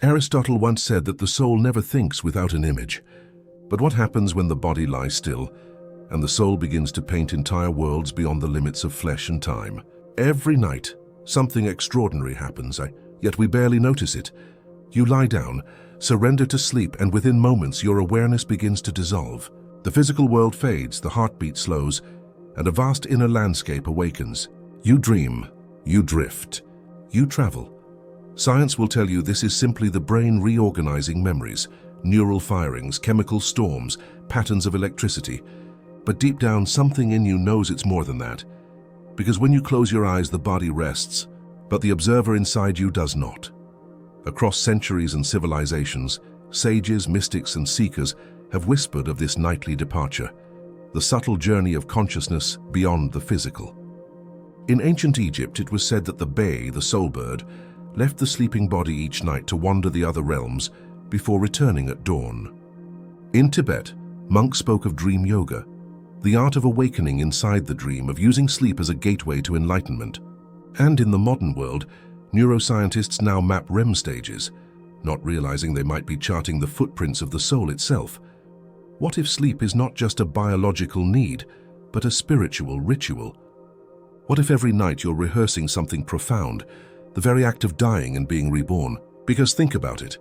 Aristotle once said that the soul never thinks without an image. But what happens when the body lies still and the soul begins to paint entire worlds beyond the limits of flesh and time? Every night, something extraordinary happens, yet we barely notice it. You lie down, surrender to sleep, and within moments your awareness begins to dissolve. The physical world fades, the heartbeat slows, and a vast inner landscape awakens. You dream, you drift, you travel. Science will tell you this is simply the brain reorganizing memories, neural firings, chemical storms, patterns of electricity. But deep down, something in you knows it's more than that. Because when you close your eyes, the body rests, but the observer inside you does not. Across centuries and civilizations, sages, mystics, and seekers have whispered of this nightly departure, the subtle journey of consciousness beyond the physical. In ancient Egypt, it was said that the Bey, the soul bird, left the sleeping body each night to wander the other realms before returning at dawn. In Tibet, monks spoke of dream yoga, the art of awakening inside the dream, of using sleep as a gateway to enlightenment. And in the modern world, neuroscientists now map REM stages, not realizing they might be charting the footprints of the soul itself. What if sleep is not just a biological need, but a spiritual ritual? What if every night you're rehearsing something profound, the very act of dying and being reborn? Because think about it.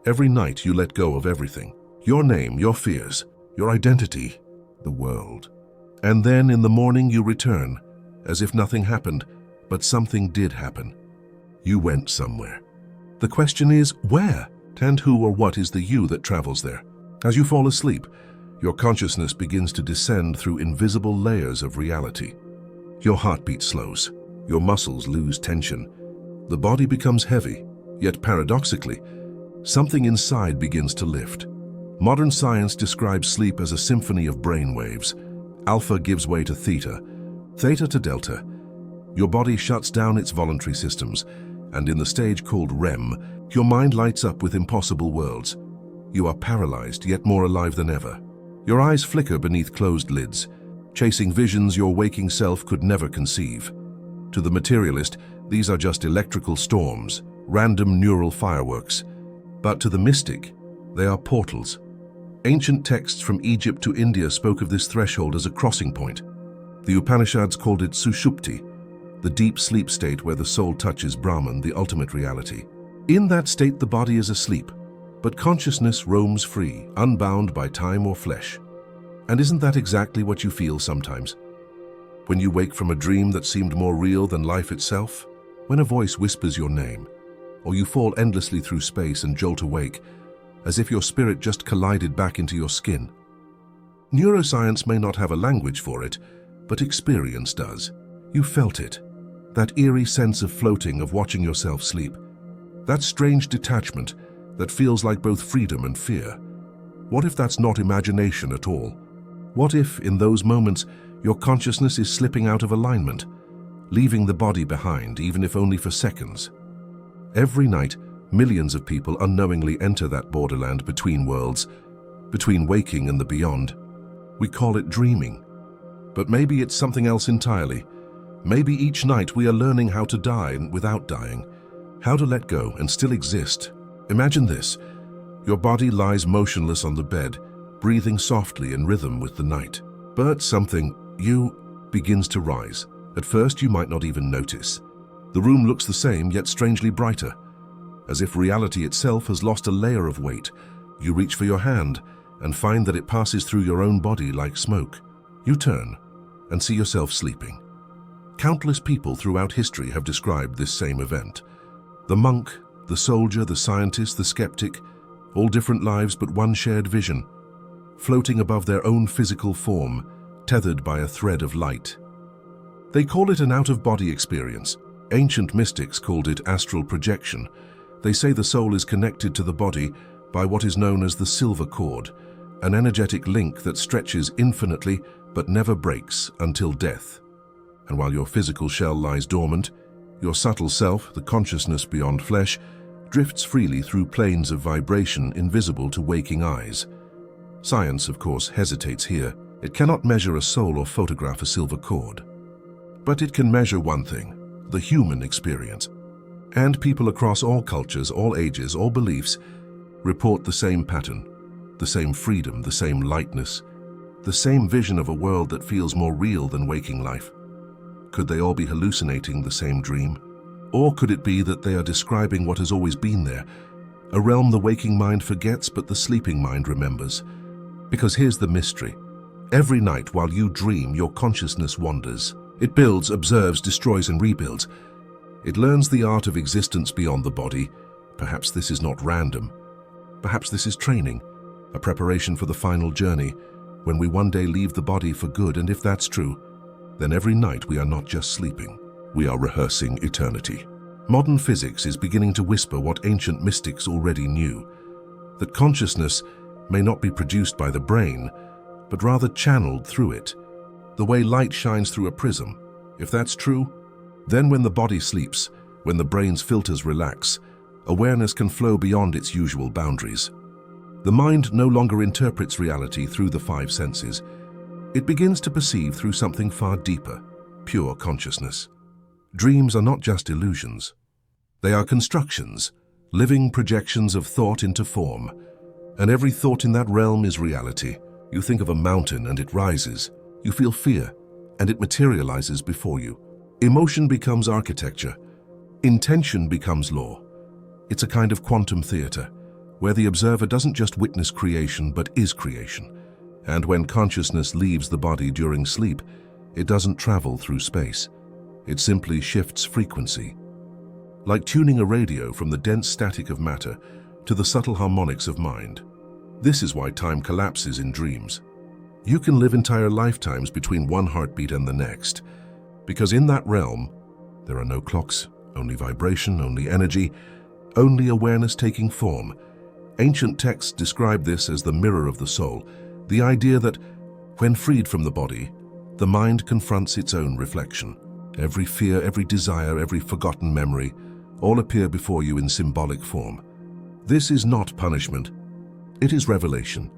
Every night you let go of everything. Your name, your fears, your identity, the world. And then in the morning you return, as if nothing happened, but something did happen. You went somewhere. The question is, where? And who or what is the you that travels there? As you fall asleep, your consciousness begins to descend through invisible layers of reality. Your heartbeat slows, your muscles lose tension, the body becomes heavy, yet paradoxically, something inside begins to lift. Modern science describes sleep as a symphony of brain waves. Alpha gives way to theta, theta to delta. Your body shuts down its voluntary systems, and in the stage called REM, your mind lights up with impossible worlds. You are paralyzed, yet more alive than ever. Your eyes flicker beneath closed lids, chasing visions your waking self could never conceive. To the materialist, these are just electrical storms, random neural fireworks. But to the mystic, they are portals. Ancient texts from Egypt to India spoke of this threshold as a crossing point. The Upanishads called it Sushupti, the deep sleep state where the soul touches Brahman, the ultimate reality. In that state, the body is asleep, but consciousness roams free, unbound by time or flesh. And isn't that exactly what you feel sometimes? When you wake from a dream that seemed more real than life itself? When a voice whispers your name? Or you fall endlessly through space and jolt awake, as if your spirit just collided back into your skin? Neuroscience may not have a language for it, but experience does. You felt it. That eerie sense of floating, of watching yourself sleep. That strange detachment that feels like both freedom and fear. What if that's not imagination at all? What if, in those moments, your consciousness is slipping out of alignment, leaving the body behind, even if only for seconds? Every night, millions of people unknowingly enter that borderland between worlds, between waking and the beyond. We call it dreaming. But maybe it's something else entirely. Maybe each night we are learning how to die without dying, how to let go and still exist. Imagine this. Your body lies motionless on the bed, breathing softly in rhythm with the night. But something, you, begins to rise. At first you might not even notice. The room looks the same, yet strangely brighter. As if reality itself has lost a layer of weight. You reach for your hand and find that it passes through your own body like smoke. You turn and see yourself sleeping. Countless people throughout history have described this same event. The monk, the soldier, the scientist, the skeptic, all different lives but one shared vision, floating above their own physical form, tethered by a thread of light. They call it an out-of-body experience. Ancient mystics called it astral projection. They say the soul is connected to the body by what is known as the silver cord, an energetic link that stretches infinitely but never breaks until death. And while your physical shell lies dormant, your subtle self, the consciousness beyond flesh, drifts freely through planes of vibration invisible to waking eyes. Science, of course, hesitates here. It cannot measure a soul or photograph a silver cord. But it can measure one thing, the human experience. And people across all cultures, all ages, all beliefs report the same pattern, the same freedom, the same lightness, the same vision of a world that feels more real than waking life. Could they all be hallucinating the same dream? Or could it be that they are describing what has always been there, a realm the waking mind forgets but the sleeping mind remembers? Because here's the mystery. Every night while you dream, your consciousness wanders. It builds, observes, destroys, and rebuilds. It learns the art of existence beyond the body. Perhaps this is not random. Perhaps this is training, a preparation for the final journey, when we one day leave the body for good. And if that's true, then every night we are not just sleeping, we are rehearsing eternity. Modern physics is beginning to whisper what ancient mystics already knew, that consciousness may not be produced by the brain, but rather channeled through it, the way light shines through a prism. If that's true, then when the body sleeps, when the brain's filters relax, awareness can flow beyond its usual boundaries. The mind no longer interprets reality through the five senses. It begins to perceive through something far deeper, pure consciousness. Dreams are not just illusions. They are constructions, living projections of thought into form. And every thought in that realm is reality. You think of a mountain and it rises. You feel fear and it materializes before you. Emotion becomes architecture. Intention becomes law. It's a kind of quantum theater, where the observer doesn't just witness creation but is creation. And when consciousness leaves the body during sleep, it doesn't travel through space. It simply shifts frequency. Like tuning a radio from the dense static of matter to the subtle harmonics of mind. This is why time collapses in dreams. You can live entire lifetimes between one heartbeat and the next, because in that realm, there are no clocks, only vibration, only energy, only awareness taking form. Ancient texts describe this as the mirror of the soul, the idea that, when freed from the body, the mind confronts its own reflection. Every fear, every desire, every forgotten memory, all appear before you in symbolic form. This is not punishment. It is revelation.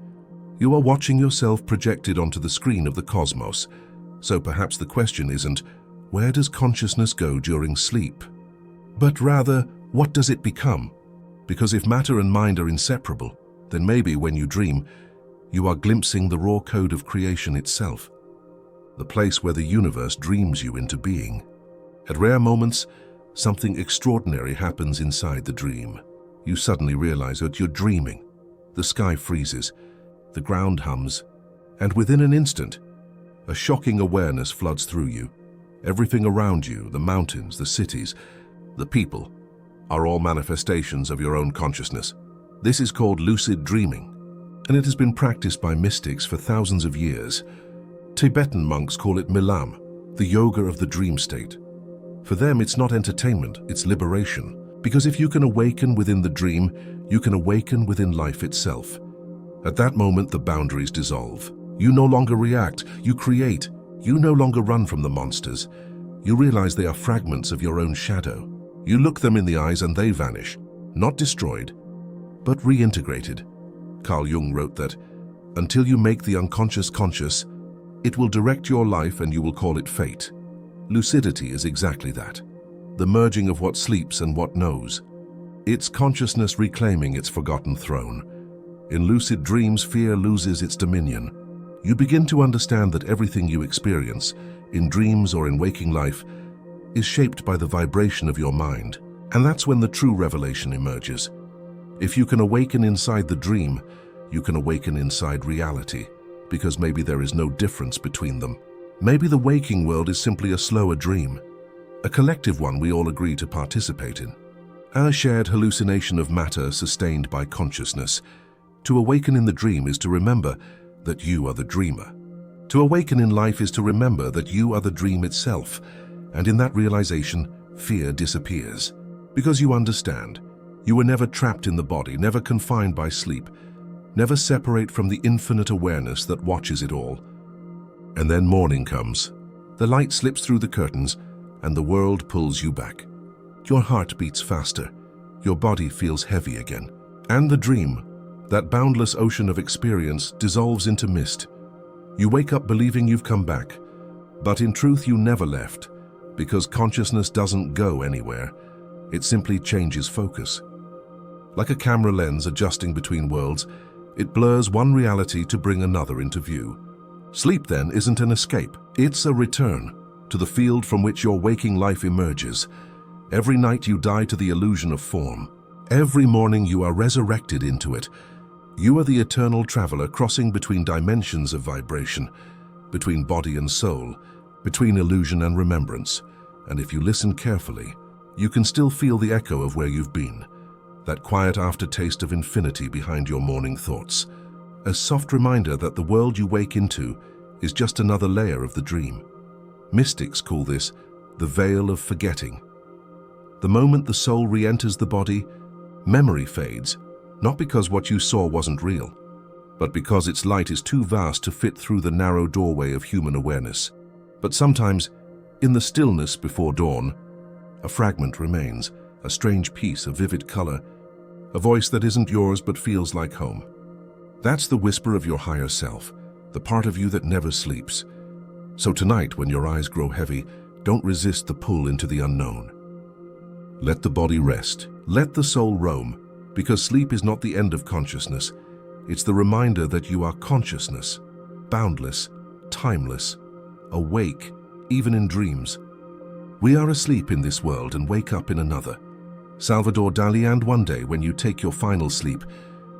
You are watching yourself projected onto the screen of the cosmos. So perhaps the question isn't, where does consciousness go during sleep? But rather, what does it become? Because if matter and mind are inseparable, then maybe when you dream, you are glimpsing the raw code of creation itself, the place where the universe dreams you into being. At rare moments, something extraordinary happens inside the dream. You suddenly realize that you're dreaming. The sky freezes, the ground hums, and within an instant, a shocking awareness floods through you. Everything around you, the mountains, the cities, the people, are all manifestations of your own consciousness. This is called lucid dreaming, and it has been practiced by mystics for thousands of years. Tibetan monks call it milam, the yoga of the dream state. For them, it's not entertainment, it's liberation. Because if you can awaken within the dream, you can awaken within life itself. At that moment, the boundaries dissolve. You no longer react, you create. You no longer run from the monsters. You realize they are fragments of your own shadow. You look them in the eyes and they vanish, not destroyed, but reintegrated. Carl Jung wrote that, until you make the unconscious conscious, it will direct your life and you will call it fate. Lucidity is exactly that, the merging of what sleeps and what knows. It's consciousness reclaiming its forgotten throne. In lucid dreams, fear loses its dominion. You begin to understand that everything you experience, in dreams or in waking life, is shaped by the vibration of your mind. And that's when the true revelation emerges. If you can awaken inside the dream, you can awaken inside reality, because maybe there is no difference between them. Maybe the waking world is simply a slower dream, a collective one we all agree to participate in. Our shared hallucination of matter sustained by consciousness. To awaken in the dream is to remember that you are the dreamer. To awaken in life is to remember that you are the dream itself, and in that realization, fear disappears. Because you understand, you were never trapped in the body, never confined by sleep, never separate from the infinite awareness that watches it all. And then morning comes. The light slips through the curtains, and the world pulls you back. Your heart beats faster, your body feels heavy again. And the dream, that boundless ocean of experience, dissolves into mist. You wake up believing you've come back, but in truth you never left, because consciousness doesn't go anywhere. It simply changes focus. Like a camera lens adjusting between worlds, it blurs one reality to bring another into view. Sleep, then, isn't an escape. It's a return to the field from which your waking life emerges. Every night you die to the illusion of form. Every morning you are resurrected into it. You are the eternal traveler crossing between dimensions of vibration, between body and soul, between illusion and remembrance. And if you listen carefully, you can still feel the echo of where you've been, that quiet aftertaste of infinity behind your morning thoughts. A soft reminder that the world you wake into is just another layer of the dream. Mystics call this the veil of forgetting. The moment the soul re-enters the body, memory fades, not because what you saw wasn't real, but because its light is too vast to fit through the narrow doorway of human awareness. But sometimes, in the stillness before dawn, a fragment remains, a strange piece of vivid color, a voice that isn't yours but feels like home. That's the whisper of your higher self, the part of you that never sleeps. So tonight, when your eyes grow heavy, don't resist the pull into the unknown. Let the body rest, let the soul roam, because sleep is not the end of consciousness. It's the reminder that you are consciousness, boundless, timeless, awake, even in dreams. We are asleep in this world and wake up in another. Salvador Dali. And one day, when you take your final sleep,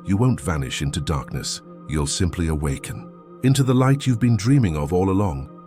you won't vanish into darkness. You'll simply awaken into the light you've been dreaming of all along.